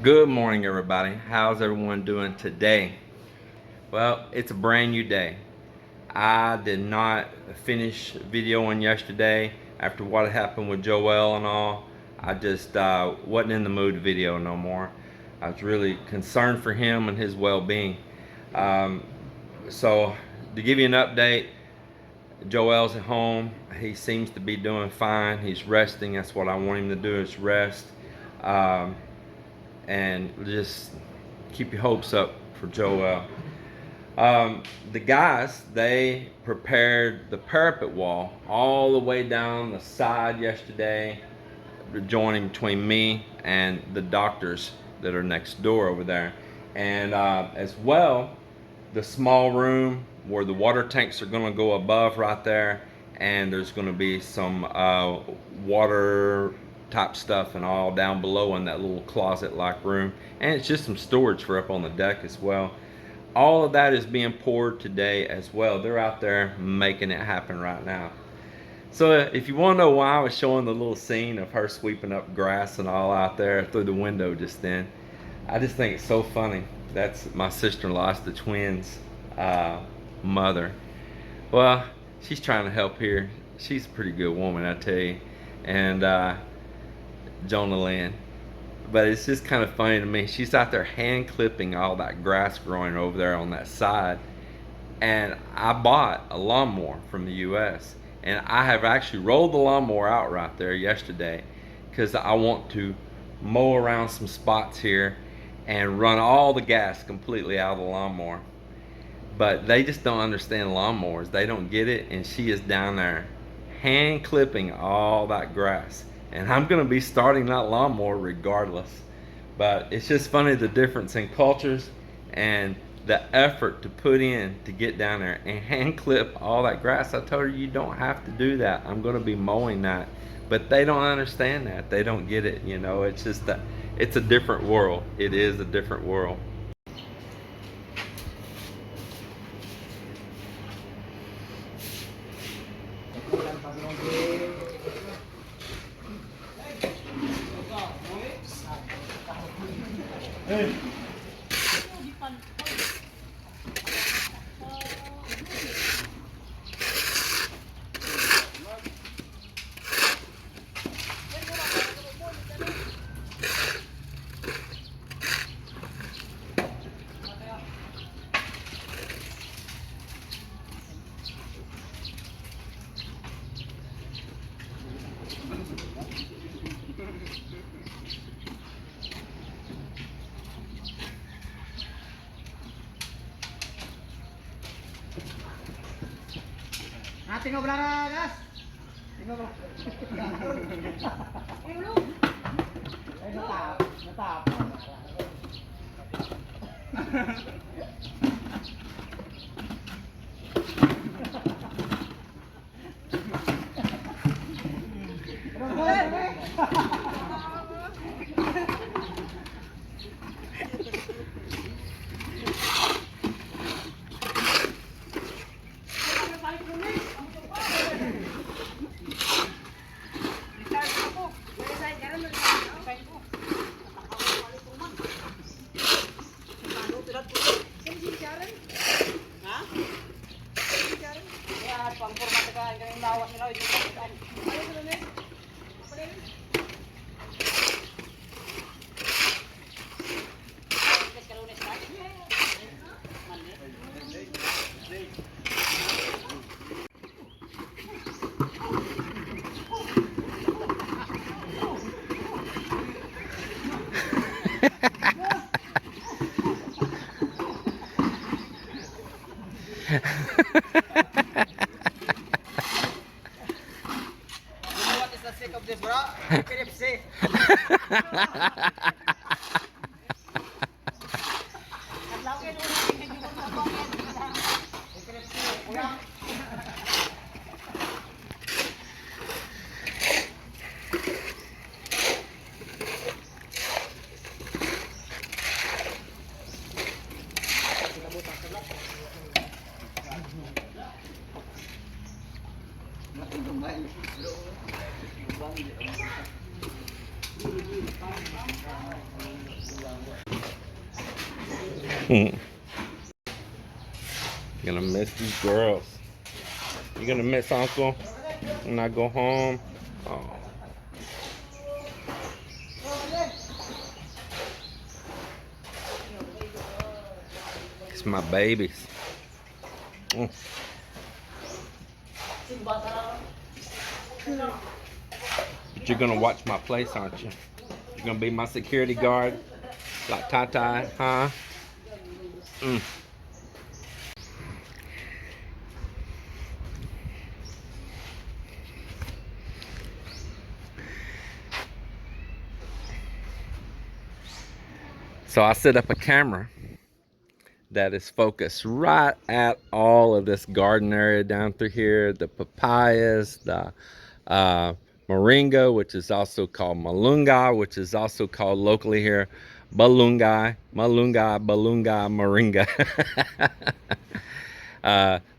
Good morning, everybody. How's everyone doing today? Well, it's a brand new day. I did not finish videoing yesterday after what happened with Joel and all. I just wasn't in the mood to video no more. I was really concerned for him and his well-being. So to give you an update, Joel's at home. He seems to be doing fine. He's resting. That's what I want him to do, is rest. And just keep your hopes up for Joel. The guys, they prepared the parapet wall all the way down the side yesterday, joining between me and the doctors that are next door over there. And as well, the small room where the water tanks are going to go above right there, and there's going to be some water type stuff and all down below in that little closet like room, and it's just some storage for up on the deck as well. All of that is being poured today as well. They're out there making it happen right now. So if you want to know why I was showing the little scene of her sweeping up grass and all out there through the window just then, I just think it's so funny. That's my sister-in-law, it's the twins' mother. Well, she's trying to help here. She's a pretty good woman, I tell you. And Jonah Lynn. But it's just kind of funny to me. She's out there hand clipping all that grass growing over there on that side. And I bought a lawnmower from the US. And I have actually rolled the lawnmower out right there yesterday because I want to mow around some spots here and run all the gas completely out of the lawnmower. But they just don't understand lawnmowers. They don't get it. And she is down there hand clipping all that grass. And I'm going to be starting that lawnmower regardless. But it's just funny the difference in cultures and the effort to put in to get down there and hand clip all that grass. I told her, you don't have to do that. I'm going to be mowing that. But they don't understand that. They don't get it. You know, it's just that it's a different world. It is a different world. Hey. Tinggal berapa, guys? Tinggal berapa? Netap. What is the sake of this, bro? KFC. You're gonna miss these girls. You're gonna miss Uncle when I go home. Oh. It's my babies. Mm. But you're gonna watch my place, aren't you? You're gonna be my security guard, like Tata, huh? Mm. So I set up a camera that is focused right at all of this garden area down through here, the papayas, the moringa, which is also called malunga, which is also called locally here balungai, moringa.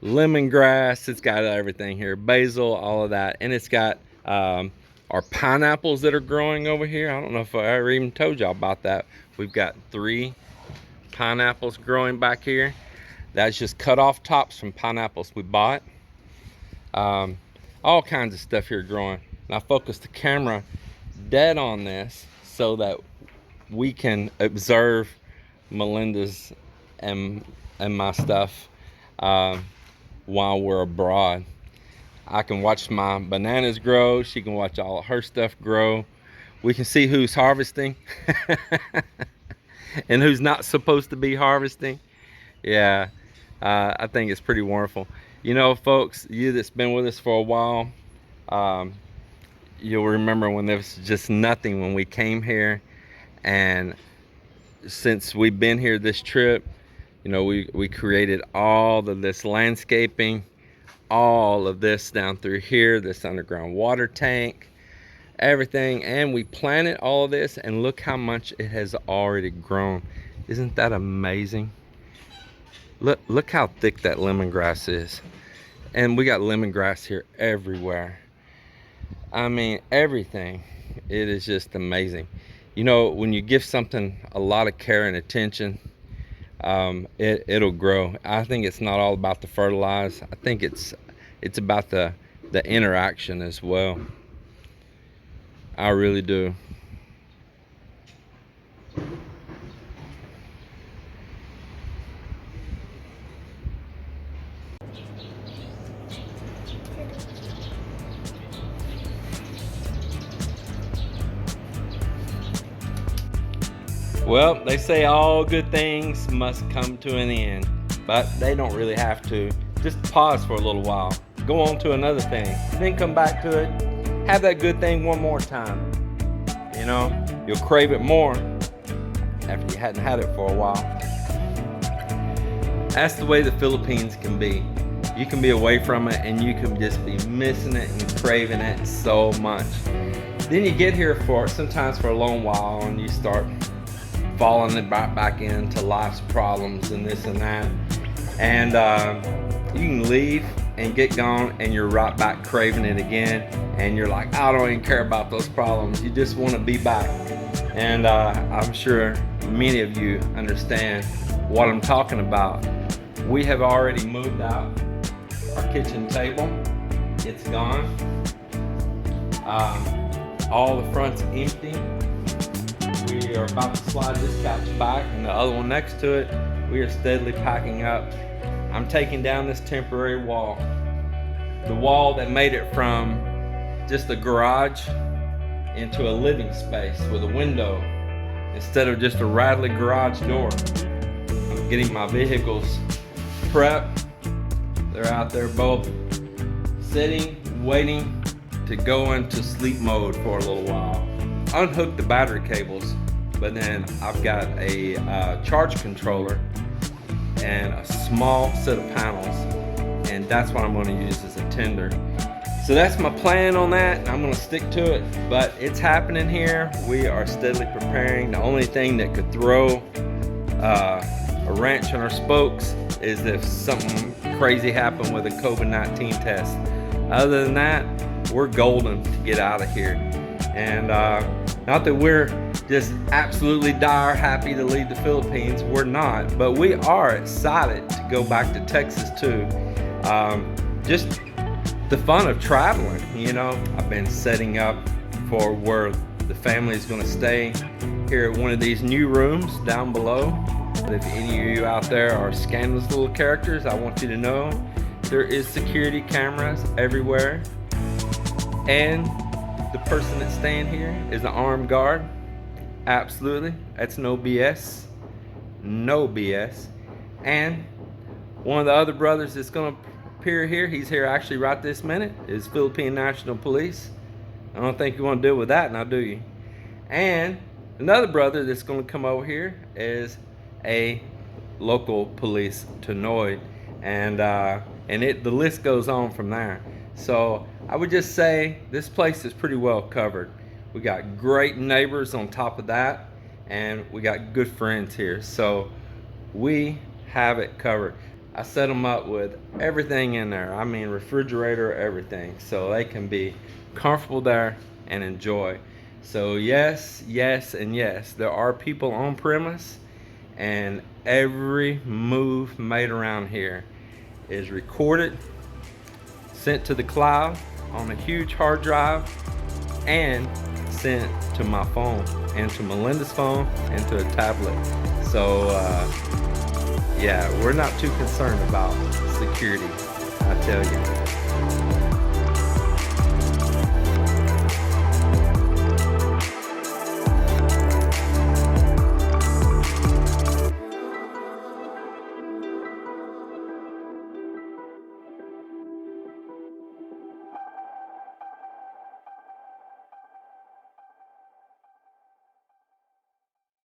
Lemongrass, it's got everything here, basil, all of that, and it's got our pineapples that are growing over here. I don't know if I ever even told y'all about that. We've got 3 pineapples growing back here. That's just cut off tops from pineapples we bought. All kinds of stuff here growing. And I focused the camera dead on this so that we can observe Melinda's and my stuff while we're abroad. I can watch my bananas grow. She can watch all of her stuff grow. We can see who's harvesting and who's not supposed to be harvesting. Yeah, I think it's pretty wonderful. You know, folks, you that's been with us for a while, you'll remember when there was just nothing when we came here. And since we've been here this trip, you know, we created all of this landscaping, all of this down through here, this underground water tank, everything, and we planted all of this, and look how much it has already grown. Isn't that amazing? Look how thick that lemongrass is. And we got lemongrass here everywhere. I mean, everything. It is just amazing. You know, when you give something a lot of care and attention, it'll grow. I think it's not all about the fertilize. I think it's about the interaction as well. I really do. Well, they say all good things must come to an end, but they don't really have to. Just pause for a little while, go on to another thing, then come back to it. Have that good thing one more time. You know, you'll crave it more after you hadn't had it for a while. That's the way the Philippines can be. You can be away from it and you can just be missing it and craving it so much. Then you get here sometimes for a long while, and you start falling back into life's problems and this and that. And you can leave and get gone, and you're right back craving it again, and you're like, I don't even care about those problems. You just want to be back. And I'm sure many of you understand what I'm talking about. We have already moved out our kitchen table. It's gone. All the front's empty. We are about to slide this couch back, and the other one next to it, we are steadily packing up. I'm taking down this temporary wall. The wall that made it from just a garage into a living space with a window instead of just a rattly garage door. I'm getting my vehicles prepped. They're out there both sitting, waiting to go into sleep mode for a little while. Unhook the battery cables, but then I've got a charge controller and a small set of panels, and that's what I'm going to use as a tender. So that's my plan on that, and I'm going to stick to it. But it's happening here. We are steadily preparing. The only thing that could throw a wrench on our spokes is if something crazy happened with a COVID-19 test. Other than that, we're golden to get out of here. And not that we're just absolutely dire happy to leave the Philippines. We're not, but we are excited to go back to Texas too. Just the fun of traveling, you know. I've been setting up for where the family is going to stay here at one of these new rooms down below. But if any of you out there are scandalous little characters, I want you to know there is security cameras everywhere, and the person that's staying here is an armed guard. Absolutely, that's no BS, no BS. And one of the other brothers that's going to appear here, he's here actually right this minute, is Philippine National Police. I don't think you want to deal with that now, do you? And another brother that's going to come over here is a local police Tanoid, and the list goes on from there. So I would just say this place is pretty well covered. We got great neighbors on top of that, and we got good friends here. So we have it covered. I set them up with everything in there. I mean, refrigerator, everything, so they can be comfortable there and enjoy. So yes, yes, and yes, there are people on premise, and every move made around here is recorded, sent to the cloud on a huge hard drive, and sent to my phone, and to Melinda's phone, and to a tablet. So yeah, we're not too concerned about security, I tell you.